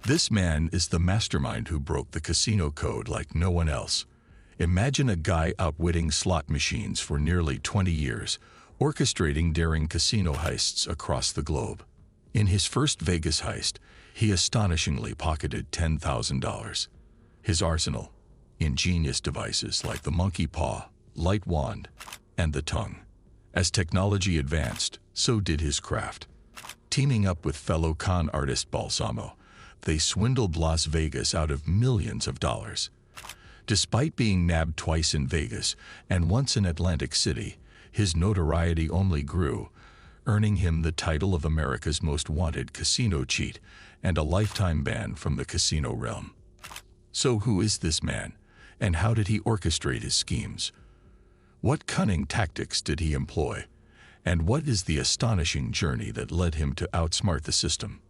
This man is the mastermind who broke the casino code like no one else. Imagine a guy outwitting slot machines for nearly 20 years, orchestrating daring casino heists across the globe. In his first Vegas heist, he astonishingly pocketed $10,000. His arsenal: ingenious devices like the monkey paw, light wand, and the tongue. As technology advanced, so did his craft. Teaming up with fellow con artist Balsamo, they swindled Las Vegas out of millions of dollars. Despite being nabbed twice in Vegas and once in Atlantic City, his notoriety only grew, earning him the title of America's most wanted casino cheat and a lifetime ban from the casino realm. So who is this man, and how did he orchestrate his schemes? What cunning tactics did he employ? And what is the astonishing journey that led him to outsmart the system?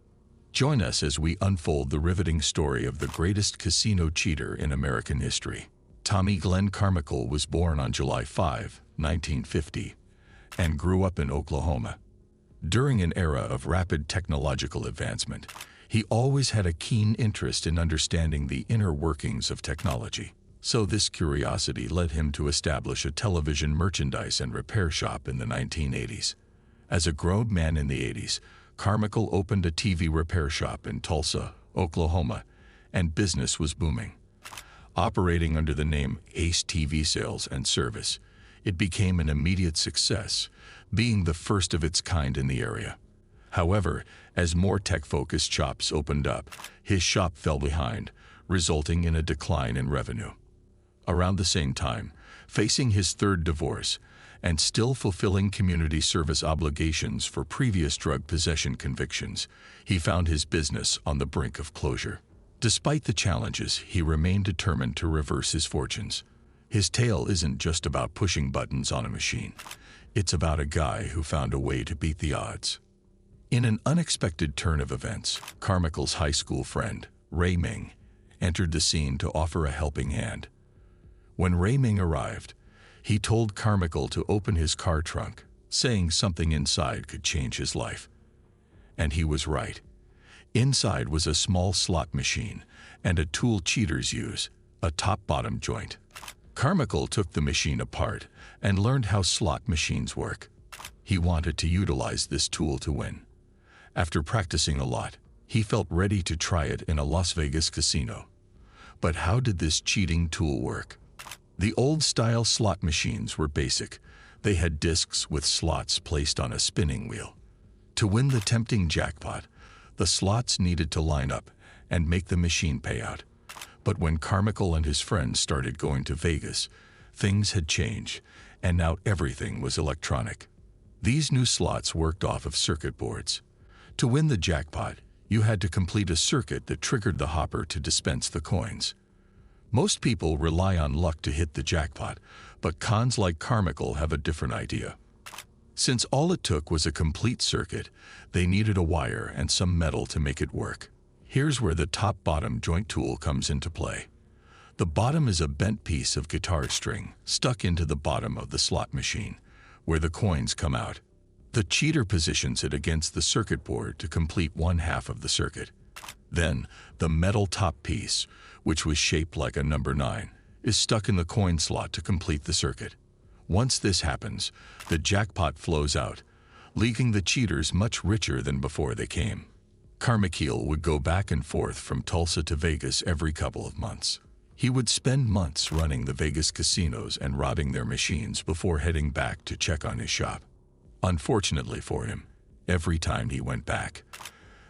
Join us as we unfold the riveting story of the greatest casino cheater in American history. Tommy Glenn Carmichael was born on July 5, 1950, and grew up in Oklahoma. During an era of rapid technological advancement, he always had a keen interest in understanding the inner workings of technology. So this curiosity led him to establish a television merchandise and repair shop in the 1980s. As a grown man in the 80s, Carmichael opened a TV repair shop in Tulsa, Oklahoma, and business was booming. Operating under the name Heist TV Sales and Service, it became an immediate success, being the first of its kind in the area. However, as more tech-focused shops opened up, his shop fell behind, resulting in a decline in revenue. Around the same time, facing his third divorce and still fulfilling community service obligations for previous drug possession convictions, he found his business on the brink of closure. Despite the challenges, he remained determined to reverse his fortunes. His tale isn't just about pushing buttons on a machine. It's about a guy who found a way to beat the odds. In an unexpected turn of events, Carmichael's high school friend, Ray Ming, entered the scene to offer a helping hand. When Ray Ming arrived, he told Carmichael to open his car trunk, saying something inside could change his life. And he was right. Inside was a small slot machine and a tool cheaters use, a top-bottom joint. Carmichael took the machine apart and learned how slot machines work. He wanted to utilize this tool to win. After practicing a lot, he felt ready to try it in a Las Vegas casino. But how did this cheating tool work? The old-style slot machines were basic. They had discs with slots placed on a spinning wheel. To win the tempting jackpot, the slots needed to line up and make the machine pay out. But when Carmichael and his friends started going to Vegas, things had changed, and now everything was electronic. These new slots worked off of circuit boards. To win the jackpot, you had to complete a circuit that triggered the hopper to dispense the coins. Most people rely on luck to hit the jackpot, but cons like Carmichael have a different idea. Since all it took was a complete circuit, they needed a wire and some metal to make it work. Here's where the top-bottom joint tool comes into play. The bottom is a bent piece of guitar string stuck into the bottom of the slot machine, where the coins come out. The cheater positions it against the circuit board to complete one half of the circuit. Then, the metal top piece, which was shaped like a number 9, is stuck in the coin slot to complete the circuit. Once this happens, the jackpot flows out, leaving the cheaters much richer than before they came. Carmichael would go back and forth from Tulsa to Vegas every couple of months. He would spend months running the Vegas casinos and robbing their machines before heading back to check on his shop. Unfortunately for him, every time he went back,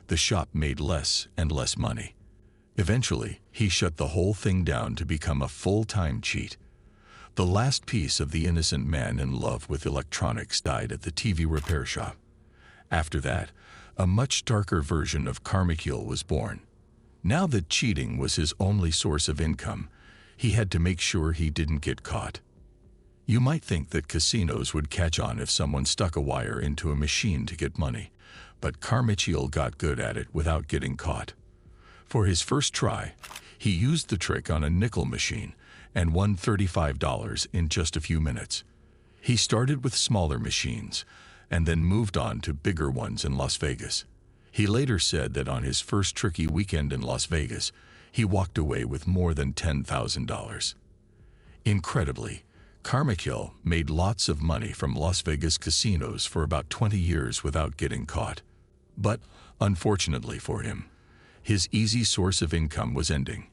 the shop made less and less money. Eventually, he shut the whole thing down to become a full-time cheat. The last piece of the innocent man in love with electronics died at the TV repair shop. After that, a much darker version of Carmichael was born. Now that cheating was his only source of income, he had to make sure he didn't get caught. You might think that casinos would catch on if someone stuck a wire into a machine to get money, but Carmichael got good at it without getting caught. For his first try, he used the trick on a nickel machine and won $35 in just a few minutes. He started with smaller machines and then moved on to bigger ones in Las Vegas. He later said that on his first tricky weekend in Las Vegas, he walked away with more than $10,000. Incredibly, Carmichael made lots of money from Las Vegas casinos for about 20 years without getting caught. But, unfortunately for him, his easy source of income was ending.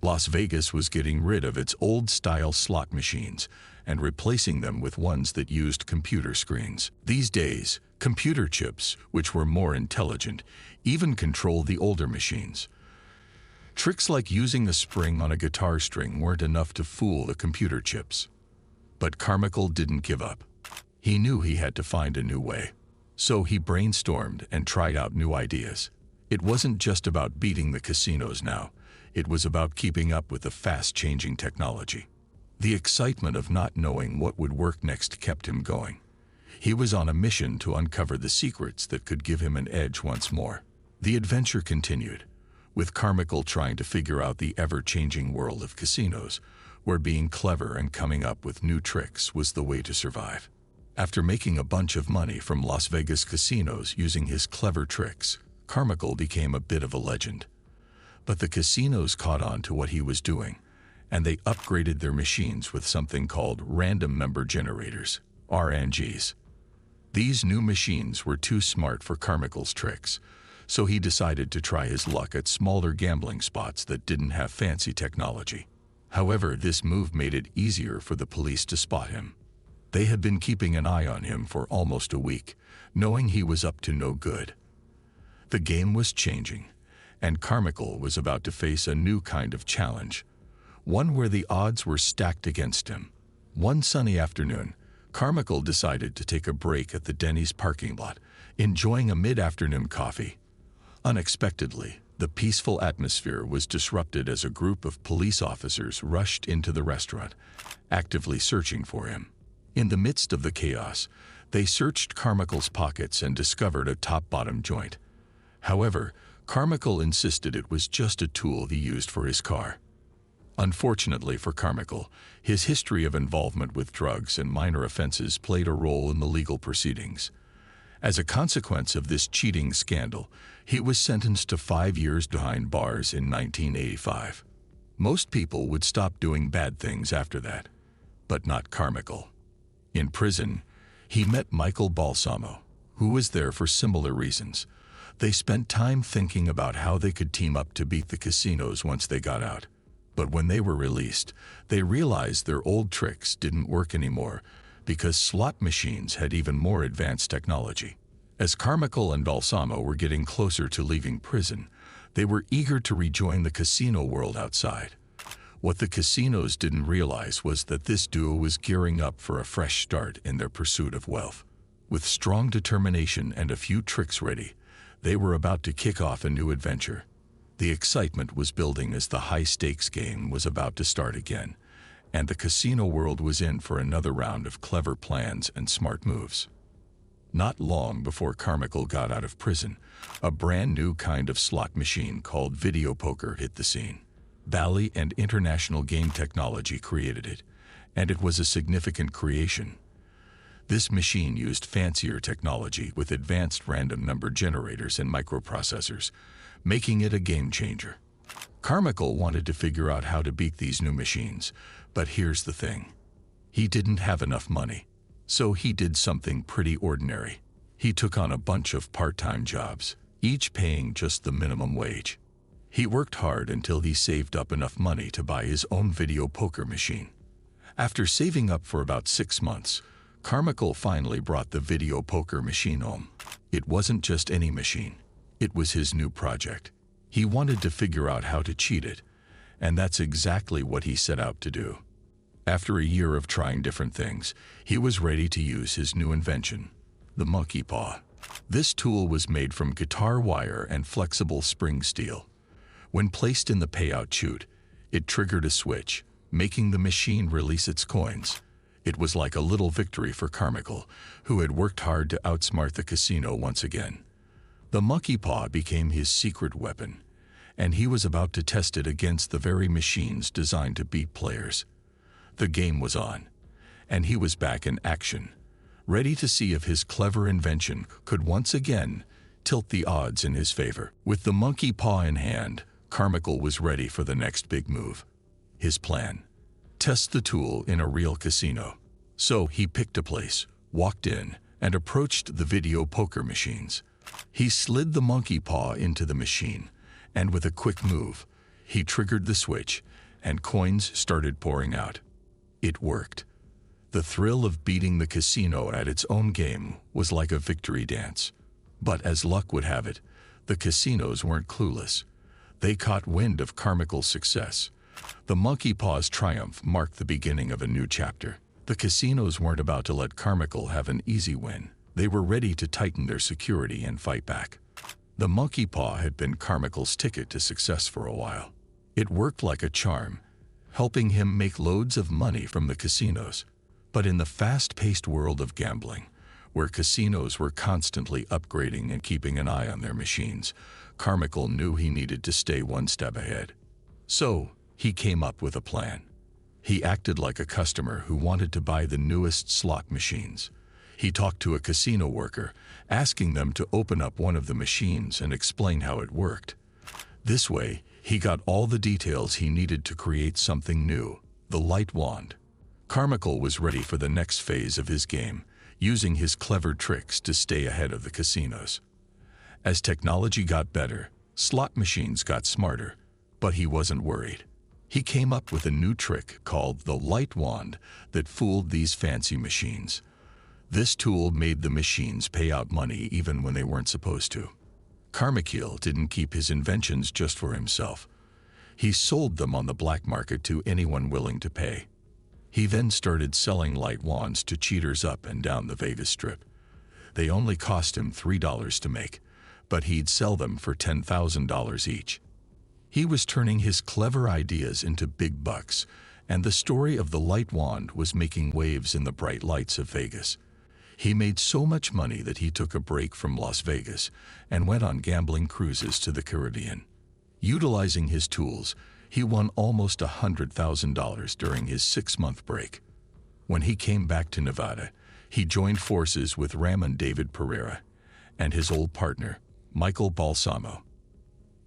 Las Vegas was getting rid of its old-style slot machines and replacing them with ones that used computer screens. These days, computer chips, which were more intelligent, even controlled the older machines. Tricks like using a spring on a guitar string weren't enough to fool the computer chips. But Carmichael didn't give up. He knew he had to find a new way. So he brainstormed and tried out new ideas. It wasn't just about beating the casinos now. It was about keeping up with the fast-changing technology. The excitement of not knowing what would work next kept him going. He was on a mission to uncover the secrets that could give him an edge once more. The adventure continued, with Carmichael trying to figure out the ever-changing world of casinos, where being clever and coming up with new tricks was the way to survive. After making a bunch of money from Las Vegas casinos using his clever tricks, Carmichael became a bit of a legend. But the casinos caught on to what he was doing, and they upgraded their machines with something called random number generators, RNGs. These new machines were too smart for Carmichael's tricks, so he decided to try his luck at smaller gambling spots that didn't have fancy technology. However, this move made it easier for the police to spot him. They had been keeping an eye on him for almost a week, knowing he was up to no good. The game was changing, and Carmichael was about to face a new kind of challenge, one where the odds were stacked against him. One sunny afternoon, Carmichael decided to take a break at the Denny's parking lot, enjoying a mid-afternoon coffee. Unexpectedly, the peaceful atmosphere was disrupted as a group of police officers rushed into the restaurant, actively searching for him. In the midst of the chaos, they searched Carmichael's pockets and discovered a top-bottom joint. However, Carmichael insisted it was just a tool he used for his car. Unfortunately for Carmichael, his history of involvement with drugs and minor offenses played a role in the legal proceedings. As a consequence of this cheating scandal, he was sentenced to 5 years behind bars in 1985. Most people would stop doing bad things after that, but not Carmichael. In prison, he met Michael Balsamo, who was there for similar reasons. They spent time thinking about how they could team up to beat the casinos once they got out. But when they were released, they realized their old tricks didn't work anymore because slot machines had even more advanced technology. As Carmichael and Balsamo were getting closer to leaving prison, they were eager to rejoin the casino world outside. What the casinos didn't realize was that this duo was gearing up for a fresh start in their pursuit of wealth. With strong determination and a few tricks ready, they were about to kick off a new adventure. The excitement was building as the high-stakes game was about to start again, and the casino world was in for another round of clever plans and smart moves. Not long before Carmichael got out of prison, a brand new kind of slot machine called video poker hit the scene. Bally and International Game Technology created it, and it was a significant creation. This machine used fancier technology with advanced random number generators and microprocessors, making it a game changer. Carmichael wanted to figure out how to beat these new machines, but here's the thing. He didn't have enough money, so he did something pretty ordinary. He took on a bunch of part-time jobs, each paying just the minimum wage. He worked hard until he saved up enough money to buy his own video poker machine. After saving up for about 6 months, Carmichael finally brought the video poker machine home. It wasn't just any machine. It was his new project. He wanted to figure out how to cheat it, and that's exactly what he set out to do. After a year of trying different things, he was ready to use his new invention, the monkey paw. This tool was made from guitar wire and flexible spring steel. When placed in the payout chute, it triggered a switch, making the machine release its coins. It was like a little victory for Carmichael, who had worked hard to outsmart the casino once again. The monkey paw became his secret weapon, and he was about to test it against the very machines designed to beat players. The game was on, and he was back in action, ready to see if his clever invention could once again tilt the odds in his favor. With the monkey paw in hand, Carmichael was ready for the next big move. His plan: test the tool in a real casino. So he picked a place, walked in, and approached the video poker machines. He slid the monkey paw into the machine, and with a quick move, he triggered the switch, and coins started pouring out. It worked. The thrill of beating the casino at its own game was like a victory dance. But as luck would have it, the casinos weren't clueless. They caught wind of Carmichael's success. The monkey paw's triumph marked the beginning of a new chapter. The casinos weren't about to let Carmichael have an easy win. They were ready to tighten their security and fight back. The monkey paw had been Carmichael's ticket to success for a while. It worked like a charm, helping him make loads of money from the casinos. But in the fast-paced world of gambling, where casinos were constantly upgrading and keeping an eye on their machines, Carmichael knew he needed to stay one step ahead. So, he came up with a plan. He acted like a customer who wanted to buy the newest slot machines. He talked to a casino worker, asking them to open up one of the machines and explain how it worked. This way, he got all the details he needed to create something new: the light wand. Carmichael was ready for the next phase of his game, using his clever tricks to stay ahead of the casinos. As technology got better, slot machines got smarter, but he wasn't worried. He came up with a new trick called the light wand that fooled these fancy machines. This tool made the machines pay out money even when they weren't supposed to. Carmichael didn't keep his inventions just for himself. He sold them on the black market to anyone willing to pay. He then started selling light wands to cheaters up and down the Vegas Strip. They only cost him $3 to make, but he'd sell them for $10,000 each. He was turning his clever ideas into big bucks, and the story of the light wand was making waves in the bright lights of Vegas. He made so much money that he took a break from Las Vegas and went on gambling cruises to the Caribbean. Utilizing his tools, he won almost $100,000 during his 6-month break. When he came back to Nevada, he joined forces with Ramon David Pereira and his old partner, Michael Balsamo.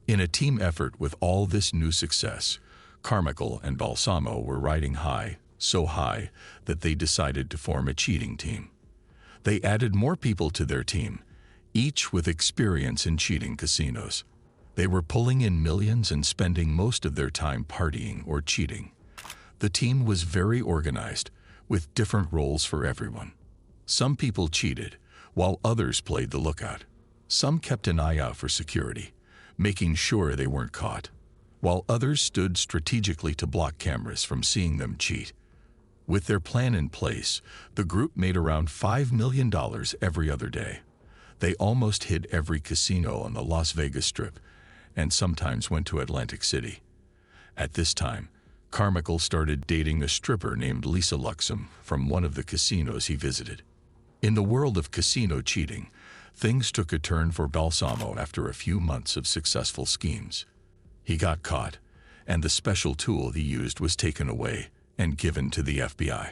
In a team effort with all this new success, Carmichael and Balsamo were riding high, so high that they decided to form a cheating team. They added more people to their team, each with experience in cheating casinos. They were pulling in millions and spending most of their time partying or cheating. The team was very organized, with different roles for everyone. Some people cheated, while others played the lookout. Some kept an eye out for security, making sure they weren't caught, while others stood strategically to block cameras from seeing them cheat. With their plan in place, the group made around $5 million every other day. They almost hit every casino on the Las Vegas Strip, and sometimes went to Atlantic City. At this time, Carmichael started dating a stripper named Lisa Luxem from one of the casinos he visited. In the world of casino cheating, things took a turn for Balsamo after a few months of successful schemes. He got caught, and the special tool he used was taken away and given to the FBI.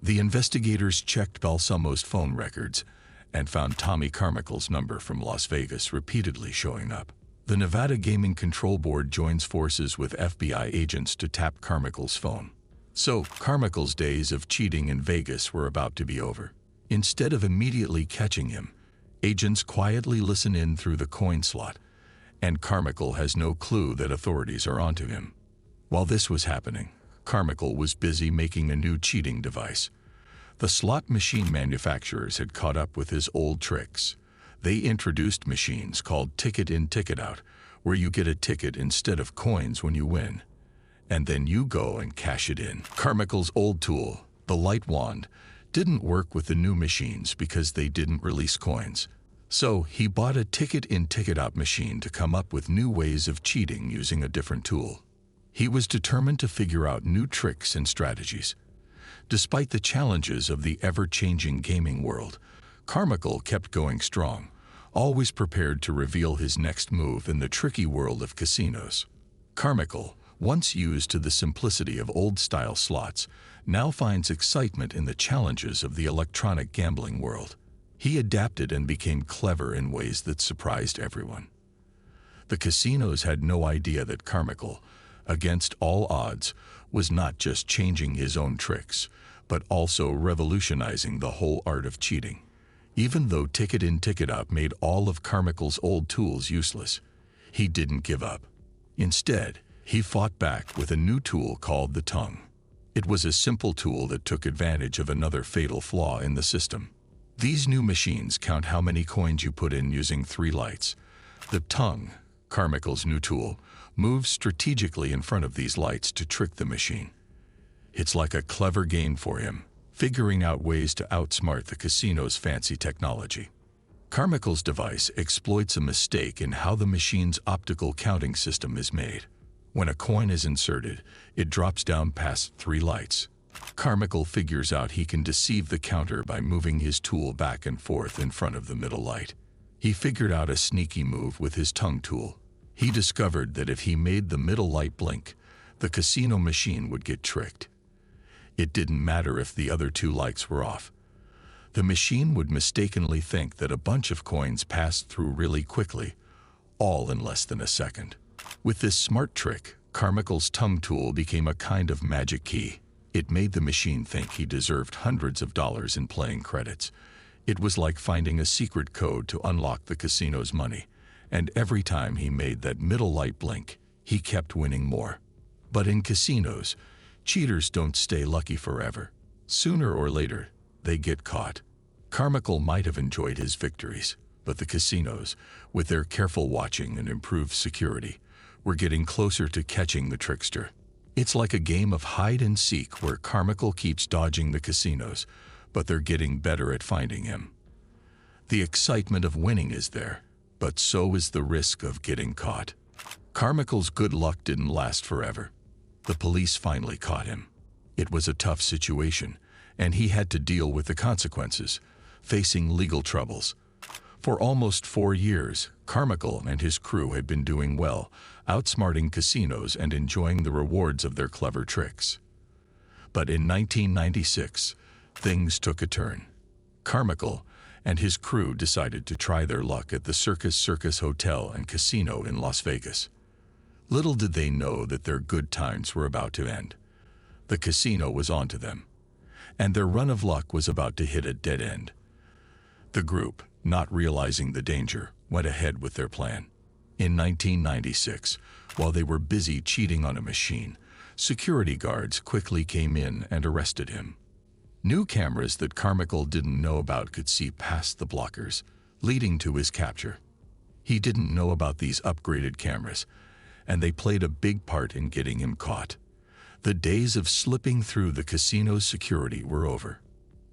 The investigators checked Balsamo's phone records and found Tommy Carmichael's number from Las Vegas repeatedly showing up. The Nevada Gaming Control Board joins forces with FBI agents to tap Carmichael's phone. So, Carmichael's days of cheating in Vegas were about to be over. Instead of immediately catching him, agents quietly listen in through the coin slot, and Carmichael has no clue that authorities are onto him. While this was happening, Carmichael was busy making a new cheating device. The slot machine manufacturers had caught up with his old tricks. They introduced machines called ticket in, ticket out, where you get a ticket instead of coins when you win, and then you go and cash it in. Carmichael's old tool, the light wand, didn't work with the new machines because they didn't release coins. So he bought a ticket in, ticket out machine to come up with new ways of cheating using a different tool. He was determined to figure out new tricks and strategies. Despite the challenges of the ever-changing gaming world, Carmichael kept going strong, always prepared to reveal his next move in the tricky world of casinos. Carmichael, once used to the simplicity of old-style slots, now finds excitement in the challenges of the electronic gambling world. He adapted and became clever in ways that surprised everyone. The casinos had no idea that Carmichael, against all odds, was not just changing his own tricks, but also revolutionizing the whole art of cheating. Even though ticket in, ticket out made all of Carmichael's old tools useless, he didn't give up. Instead, he fought back with a new tool called the tongue. It was a simple tool that took advantage of another fatal flaw in the system. These new machines count how many coins you put in using 3 lights. The tongue, Carmichael's new tool, moves strategically in front of these lights to trick the machine. It's like a clever game for him, figuring out ways to outsmart the casino's fancy technology. Carmichael's device exploits a mistake in how the machine's optical counting system is made. When a coin is inserted, it drops down past 3 lights. Carmichael figures out he can deceive the counter by moving his tool back and forth in front of the middle light. He figured out a sneaky move with his tongue tool. He discovered that if he made the middle light blink, the casino machine would get tricked. It didn't matter if the other 2 lights were off. The machine would mistakenly think that a bunch of coins passed through really quickly, all in less than a second. With this smart trick, Carmichael's tongue tool became a kind of magic key. It made the machine think he deserved hundreds of dollars in playing credits. It was like finding a secret code to unlock the casino's money, and every time he made that middle light blink, he kept winning more. But in casinos, cheaters don't stay lucky forever. Sooner or later, they get caught. Carmichael might have enjoyed his victories, but the casinos, with their careful watching and improved security, were getting closer to catching the trickster. It's like a game of hide and seek where Carmichael keeps dodging the casinos, but they're getting better at finding him. The excitement of winning is there, but so is the risk of getting caught. Carmichael's good luck didn't last forever. The police finally caught him. It was a tough situation, and he had to deal with the consequences, facing legal troubles. For almost 4 years, Carmichael and his crew had been doing well, outsmarting casinos and enjoying the rewards of their clever tricks. But in 1996, things took a turn. Carmichael and his crew decided to try their luck at the Circus Hotel and Casino in Las Vegas. Little did they know that their good times were about to end. The casino was onto them, and their run of luck was about to hit a dead end. The group, not realizing the danger, went ahead with their plan. In 1996, while they were busy cheating on a machine, security guards quickly came in and arrested him. New cameras that Carmichael didn't know about could see past the blockers, leading to his capture. He didn't know about these upgraded cameras, and they played a big part in getting him caught. The days of slipping through the casino's security were over.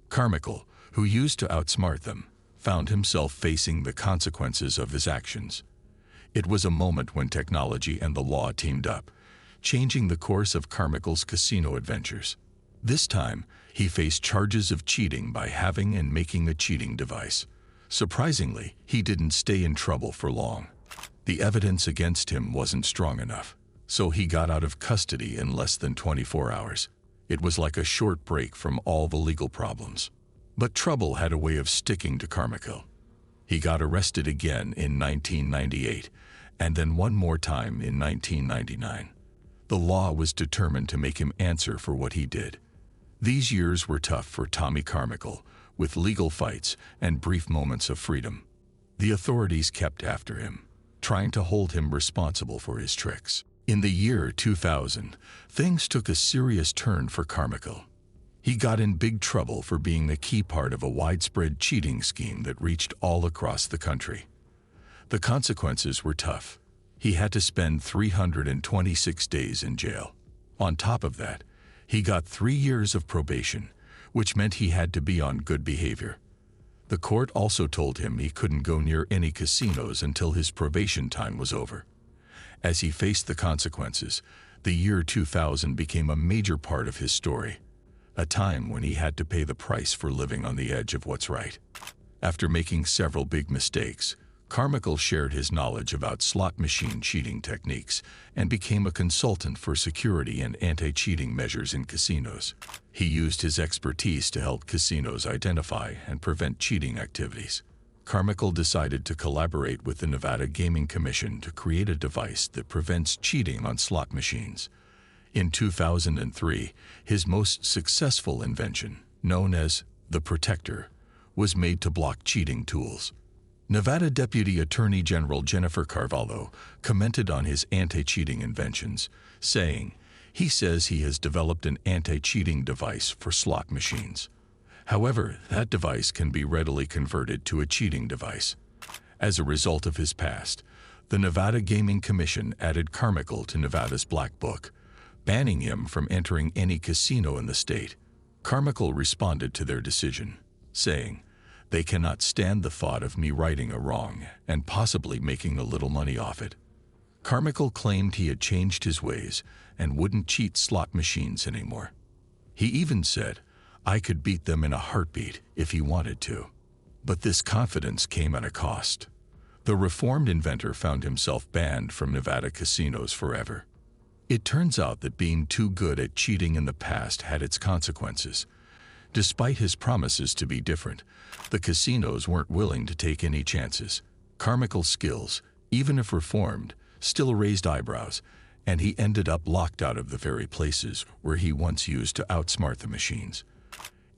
Carmichael, who used to outsmart them, found himself facing the consequences of his actions. It was a moment when technology and the law teamed up, changing the course of Carmichael's casino adventures. This time, he faced charges of cheating by having and making a cheating device. Surprisingly, he didn't stay in trouble for long. The evidence against him wasn't strong enough, so he got out of custody in less than 24 hours. It was like a short break from all the legal problems. But trouble had a way of sticking to Carmichael. He got arrested again in 1998, and then one more time in 1999. The law was determined to make him answer for what he did. These years were tough for Tommy Carmichael, with legal fights and brief moments of freedom. The authorities kept after him, trying to hold him responsible for his tricks. In the year 2000, things took a serious turn for Carmichael. He got in big trouble for being a key part of a widespread cheating scheme that reached all across the country. The consequences were tough. He had to spend 326 days in jail. On top of that, he got 3 years of probation, which meant he had to be on good behavior. The court also told him he couldn't go near any casinos until his probation time was over. As he faced the consequences, the year 2000 became a major part of his story, a time when he had to pay the price for living on the edge of what's right. After making several big mistakes, Carmichael shared his knowledge about slot machine cheating techniques and became a consultant for security and anti-cheating measures in casinos. He used his expertise to help casinos identify and prevent cheating activities. Carmichael decided to collaborate with the Nevada Gaming Commission to create a device that prevents cheating on slot machines. In 2003, his most successful invention, known as the Protector, was made to block cheating tools. Nevada Deputy Attorney General Jennifer Carvalho commented on his anti-cheating inventions, saying, "He says he has developed an anti-cheating device for slot machines. However, that device can be readily converted to a cheating device." As a result of his past, the Nevada Gaming Commission added Carmichael to Nevada's Black Book, banning him from entering any casino in the state. Carmichael responded to their decision, saying, "They cannot stand the thought of me righting a wrong and possibly making a little money off it." Carmichael claimed he had changed his ways and wouldn't cheat slot machines anymore. He even said, "I could beat them in a heartbeat if he wanted to." But this confidence came at a cost. The reformed inventor found himself banned from Nevada casinos forever. It turns out that being too good at cheating in the past had its consequences. Despite his promises to be different, the casinos weren't willing to take any chances. Carmichael's skills, even if reformed, still raised eyebrows, and he ended up locked out of the very places where he once used to outsmart the machines.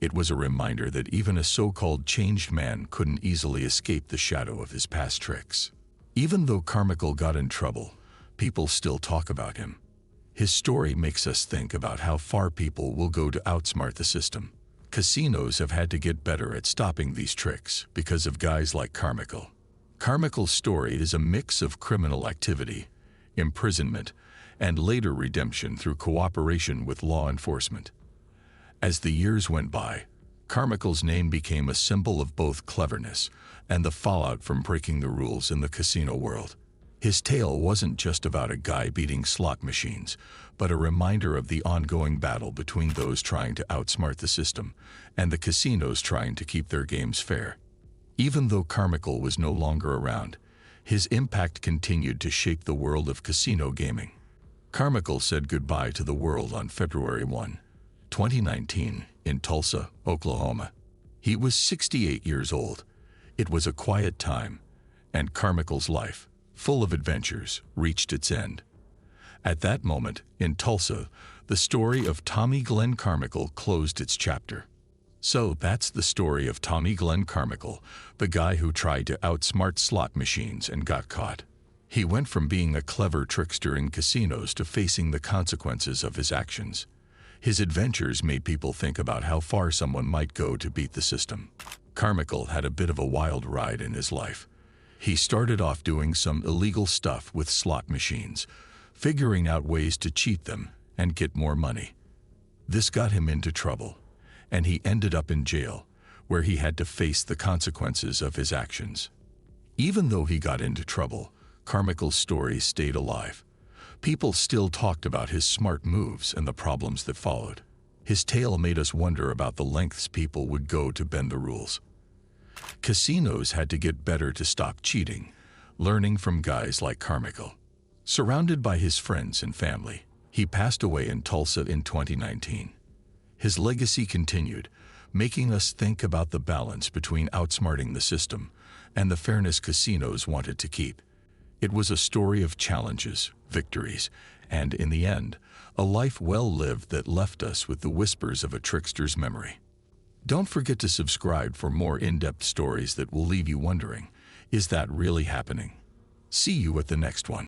It was a reminder that even a so-called changed man couldn't easily escape the shadow of his past tricks. Even though Carmichael got in trouble, people still talk about him. His story makes us think about how far people will go to outsmart the system. Casinos have had to get better at stopping these tricks because of guys like Carmichael. Carmichael's story is a mix of criminal activity, imprisonment, and later redemption through cooperation with law enforcement. As the years went by, Carmichael's name became a symbol of both cleverness and the fallout from breaking the rules in the casino world. His tale wasn't just about a guy beating slot machines, but a reminder of the ongoing battle between those trying to outsmart the system and the casinos trying to keep their games fair. Even though Carmichael was no longer around, his impact continued to shape the world of casino gaming. Carmichael said goodbye to the world on February 1, 2019, in Tulsa, Oklahoma. He was 68 years old. It was a quiet time, and Carmichael's life, full of adventures, reached its end. At that moment, in Tulsa, the story of Tommy Glenn Carmichael closed its chapter. So that's the story of Tommy Glenn Carmichael, the guy who tried to outsmart slot machines and got caught. He went from being a clever trickster in casinos to facing the consequences of his actions. His adventures made people think about how far someone might go to beat the system. Carmichael had a bit of a wild ride in his life. He started off doing some illegal stuff with slot machines, figuring out ways to cheat them and get more money. This got him into trouble, and he ended up in jail, where he had to face the consequences of his actions. Even though he got into trouble, Carmichael's story stayed alive. People still talked about his smart moves and the problems that followed. His tale made us wonder about the lengths people would go to bend the rules. Casinos had to get better to stop cheating, learning from guys like Carmichael. Surrounded by his friends and family, he passed away in Tulsa in 2019. His legacy continued, making us think about the balance between outsmarting the system and the fairness casinos wanted to keep. It was a story of challenges, victories, and, in the end, a life well lived that left us with the whispers of a trickster's memory. Don't forget to subscribe for more in-depth stories that will leave you wondering, is that really happening? See you at the next one.